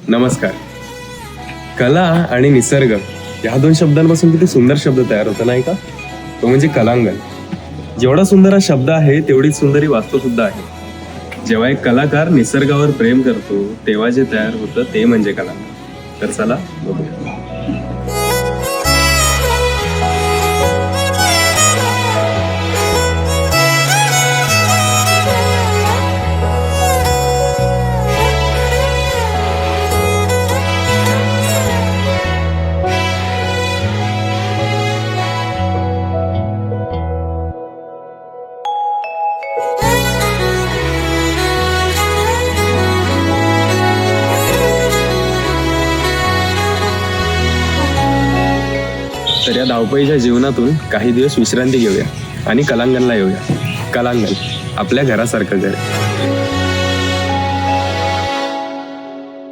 नमस्कार. कला आणि निसर्ग या दोन शब्दांपासून किती सुंदर शब्द तयार होतो नाही का? तो म्हणजे कलांगण. जेवढा सुंदर हा शब्द आहे तेवढीच सुंदर ही वास्तू सुद्धा आहे. जेव्हा एक कलाकार निसर्गावर प्रेम करतो तेव्हा जे तयार होतं ते म्हणजे कलांगण. तर चला बघूया. तर या धावपळीच्या जीवनातून काही दिवस विश्रांती घेऊया आणि कलांगणला येऊया. कलांगण आपल्या घरासारखं घर.